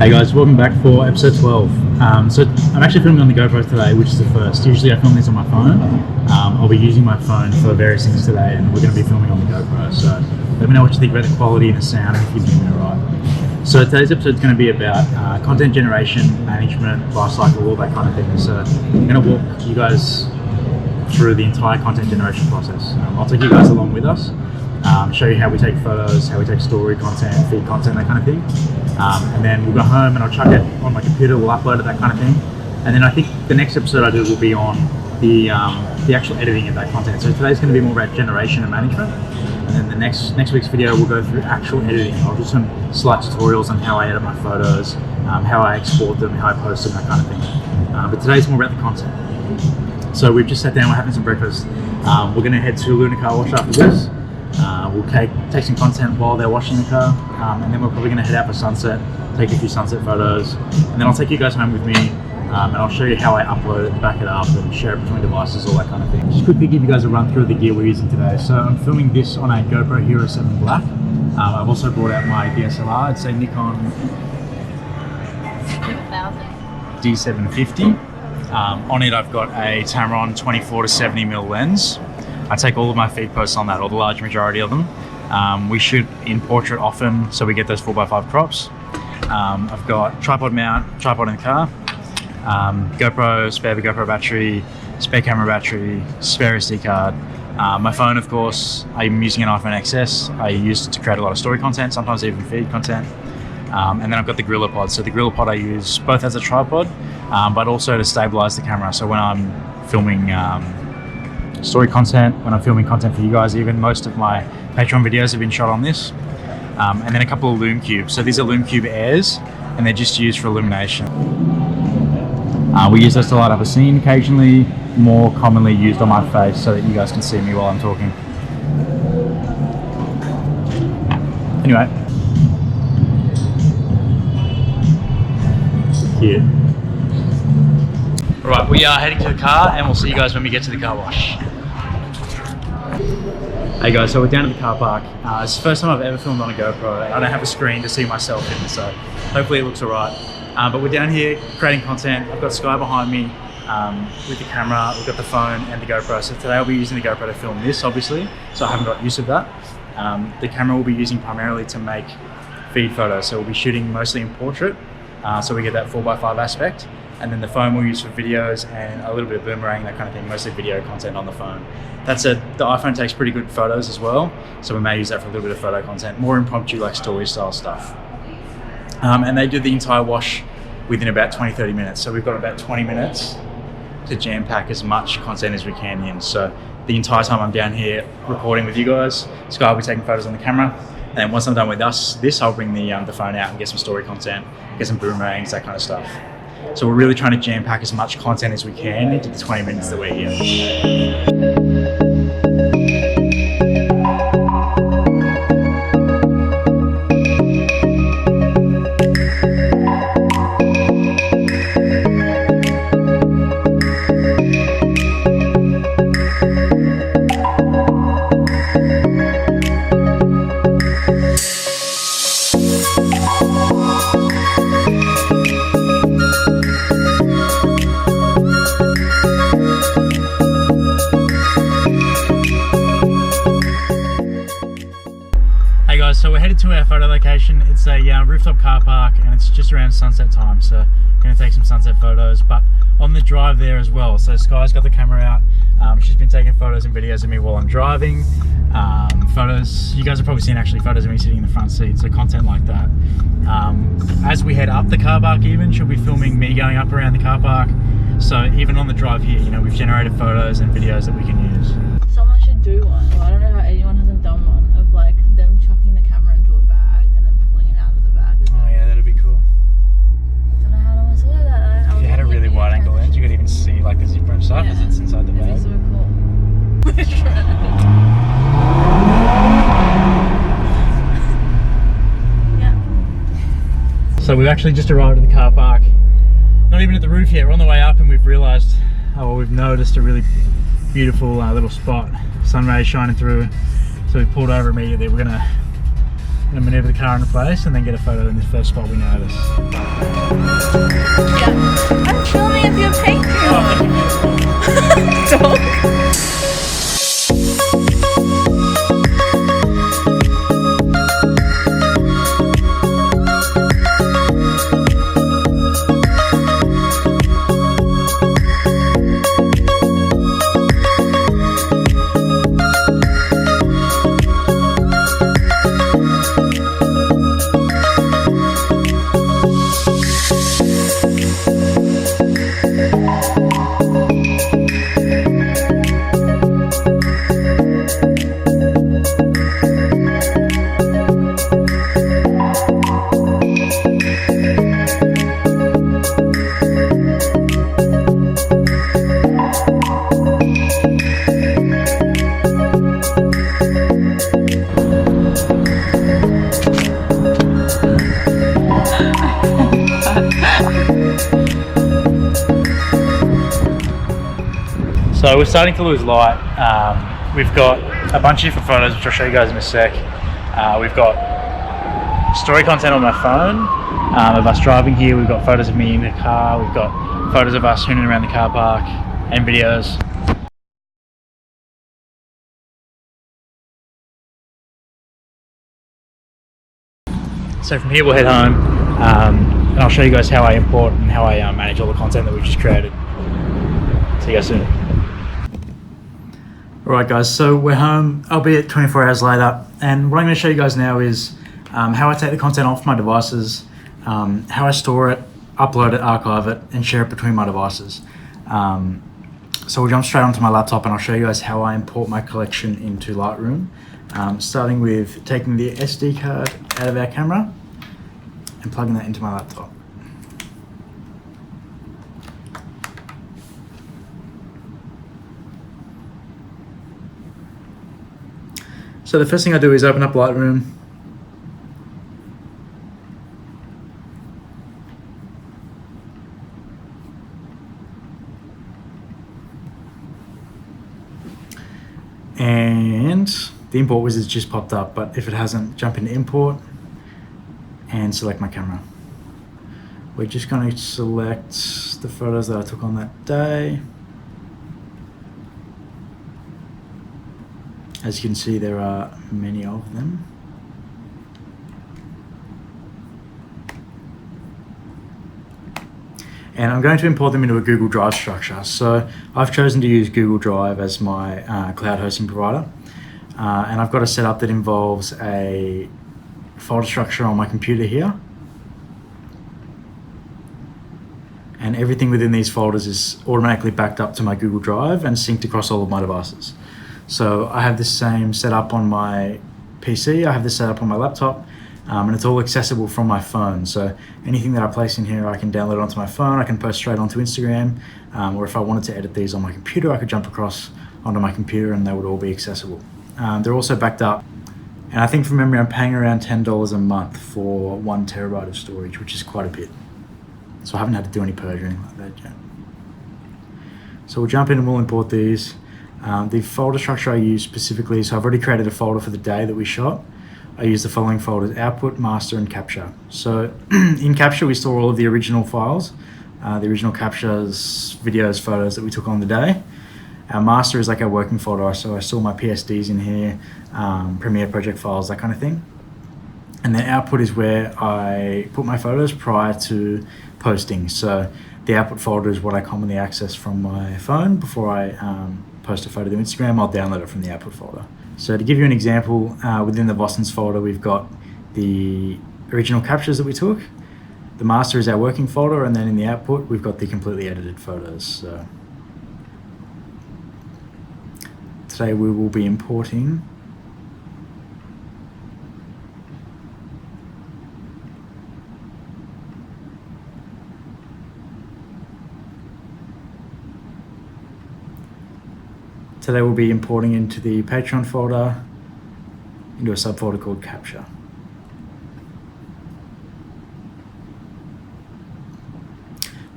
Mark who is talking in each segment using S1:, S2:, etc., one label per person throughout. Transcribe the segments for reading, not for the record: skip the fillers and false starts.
S1: Hey guys, welcome back for episode 12. So I'm actually filming on the GoPro today, which is the first. Usually I film these on my phone. I'll be using my phone for various things today, and we're going to be filming on the GoPro. So let me know what you think about the quality and the sound and if you're doing it right. So today's episode is going to be about content generation, management, lifecycle, all that kind of thing. So I'm going to walk you guys through the entire content generation process. I'll take you guys along with us. Show you how we take photos, how we take story content, feed content, that kind of thing. And then we'll go home and I'll chuck it on my computer, we'll upload it, that kind of thing. And then I think the next episode I do will be on the actual editing of that content. So today's going to be more about generation and management. And then the next week's video we'll go through actual editing. I'll do some slight tutorials on how I edit my photos, how I export them, how I post them, that kind of thing. But today's more about the content. So we've just sat down, we're having some breakfast. We're going to head to Luna Car Wash after this. We'll take some content while they're washing the car, and then we're probably going to head out for sunset, take a few sunset photos, and then I'll take you guys home with me, and I'll show you how I upload it, back it up, and share it between devices, all that kind of thing. Just quickly give you guys a run through of the gear we're using today. So I'm filming this on a GoPro Hero 7 Black. I've also brought out my DSLR. It's a Nikon D750. On it I've got a Tamron 24-70mm lens. I take all of my feed posts on that, or the large majority of them. We shoot in portrait often, so we get those 4x5 crops. I've got tripod mount, tripod in the car, GoPro, spare the GoPro battery, spare camera battery, spare SD card. My phone, of course, I'm using an iPhone XS. I use it to create a lot of story content, sometimes even feed content. And then I've got the GorillaPod. So the GorillaPod I use both as a tripod, but also to stabilize the camera. So when I'm filming story content, when I'm filming content for you guys, even most of my Patreon videos have been shot on this. And then a couple of Lume Cubes. So these are Lume Cube Airs, and they're just used for illumination. We use those to light up a scene occasionally, more commonly used on my face so that you guys can see me while I'm talking. Anyway. Cute. Right, we are heading to the car and we'll see you guys when we get to the car wash. Hey guys, so we're down at the car park. It's the first time I've ever filmed on a GoPro. I don't have a screen to see myself in, so hopefully it looks alright. But we're down here creating content. I've got Sky behind me with the camera, we've got the phone and the GoPro. So today I'll be using the GoPro to film this, obviously, so I haven't got use of that. The camera we'll be using primarily to make feed photos, so we'll be shooting mostly in portrait, so we get that 4x5 aspect. And then the phone we'll use for videos and a little bit of boomerang, that kind of thing, mostly video content on the phone. That said, the iPhone takes pretty good photos as well, so we may use that for a little bit of photo content, more impromptu like story style stuff. And they do the entire wash within about 20-30 minutes. So we've got about 20 minutes to jam pack as much content as we can in. So the entire time I'm down here recording with you guys, Sky will be taking photos on the camera. And once I'm done with this, I'll bring the phone out and get some story content, get some boomerangs, that kind of stuff. So we're really trying to jam pack as much content as we can into the 20 minutes that we're here. So we're headed to our photo location. It's a rooftop car park and it's just around sunset time, so we're going to take some sunset photos, but on the drive there as well. So Sky's got the camera out. She's been taking photos and videos of me while I'm driving. Photos, you guys have probably seen actually photos of me sitting in the front seat, so content like that. As we head up the car park even, she'll be filming me going up around the car park. So even on the drive here, you know, we've generated photos and videos that we can use.
S2: Someone should do one. Well, I don't know how anyone hasn't done one of like them chucking the camera into a bag and then pulling it out of the bag.
S1: Oh yeah, that'd be cool.
S2: I don't know how to do that.
S1: If you had a really wide angle lens, you could even see like the zipper and stuff as it's inside the bag.
S2: It'd be so cool. Yeah.
S1: So we've actually just arrived at the car park. Not even at the roof yet. We're on the way up and we've realised, we've noticed a really beautiful little spot. Sun rays shining through. So we pulled over immediately. We're gonna manoeuvre the car into place and then get a photo in the first spot we notice. So we're starting to lose light. We've got a bunch of different photos, which I'll show you guys in a sec. We've got story content on my phone of us driving here. We've got photos of me in the car. We've got photos of us hooning around the car park and videos. So from here we'll head home, and I'll show you guys how I import and how I manage all the content that we've just created. See you guys soon. Alright guys, so we're home, albeit 24 hours later, and what I'm going to show you guys now is how I take the content off my devices, how I store it, upload it, archive it, and share it between my devices. So we'll jump straight onto my laptop and I'll show you guys how I import my collection into Lightroom, starting with taking the SD card out of our camera and plugging that into my laptop. So the first thing I do is open up Lightroom. And the import wizard's just popped up, but if it hasn't, jump into import and select my camera. We're just going to select the photos that I took on that day. As you can see, there are many of them. And I'm going to import them into a Google Drive structure. So I've chosen to use Google Drive as my cloud hosting provider. And I've got a setup that involves a folder structure on my computer here. And everything within these folders is automatically backed up to my Google Drive and synced across all of my devices. So I have this same setup on my PC, I have this set up on my laptop, and it's all accessible from my phone. So anything that I place in here, I can download it onto my phone, I can post straight onto Instagram, or if I wanted to edit these on my computer, I could jump across onto my computer and they would all be accessible. They're also backed up, and I think from memory I'm paying around $10 a month for 1 terabyte of storage, which is quite a bit. So I haven't had to do any purge or anything like that yet. So we'll jump in and we'll import these. The folder structure I use specifically, so I've already created a folder for the day that we shot. I use the following folders: output, master, and capture. So in capture, we store all of the original files, the original captures, videos, photos that we took on the day. Our master is like our working folder, so I store my PSDs in here, Premiere project files, that kind of thing. And then output is where I put my photos prior to posting. So the output folder is what I commonly access from my phone before I post a photo to Instagram. I'll download it from the output folder. So to give you an example, within the Boston's folder, we've got the original captures that we took. The master is our working folder, and then in the output, we've got the completely edited photos. So today we will be importing Today we'll be importing into the Patreon folder, into a subfolder called Capture.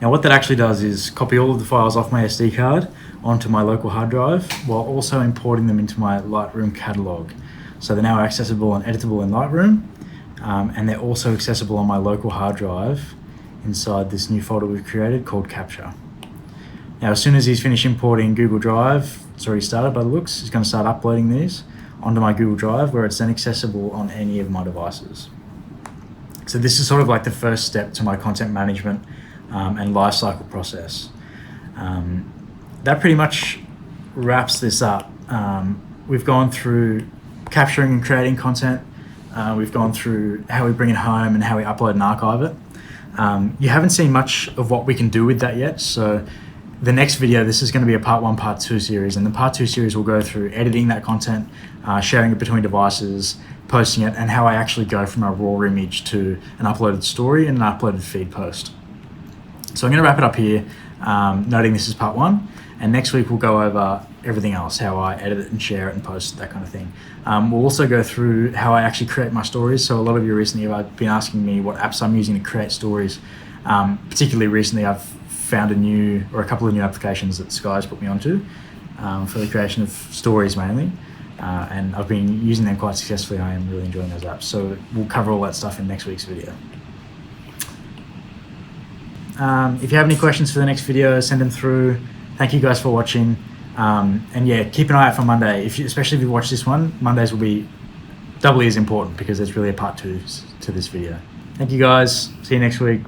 S1: Now what that actually does is copy all of the files off my SD card onto my local hard drive, while also importing them into my Lightroom catalog. So they're now accessible and editable in Lightroom, and they're also accessible on my local hard drive inside this new folder we've created called Capture. Now, as soon as he's finished importing Google Drive, it's already started by the looks, he's going to start uploading these onto my Google Drive, where it's then accessible on any of my devices. So this is sort of like the first step to my content management and lifecycle process. That pretty much wraps this up. We've gone through capturing and creating content. We've gone through how we bring it home and how we upload and archive it. You haven't seen much of what we can do with that yet, so the next video, this is going to be a part 1, part 2 series, and the part 2 series will go through editing that content, sharing it between devices, posting it, and how I actually go from a raw image to an uploaded story and an uploaded feed post. So I'm going to wrap it up here, noting this is part 1, and next week we'll go over everything else, how I edit it and share it and post it, that kind of thing. We'll also go through how I actually create my stories. So a lot of you recently have been asking me what apps I'm using to create stories. Particularly recently, I've found a couple of new applications that Sky's put me onto, for the creation of stories mainly. And I've been using them quite successfully. I am really enjoying those apps. So we'll cover all that stuff in next week's video. If you have any questions for the next video, send them through. Thank you guys for watching. And yeah, keep an eye out for Monday. Especially if you watch this one, Mondays will be doubly as important because there's really a part 2 to this video. Thank you guys. See you next week.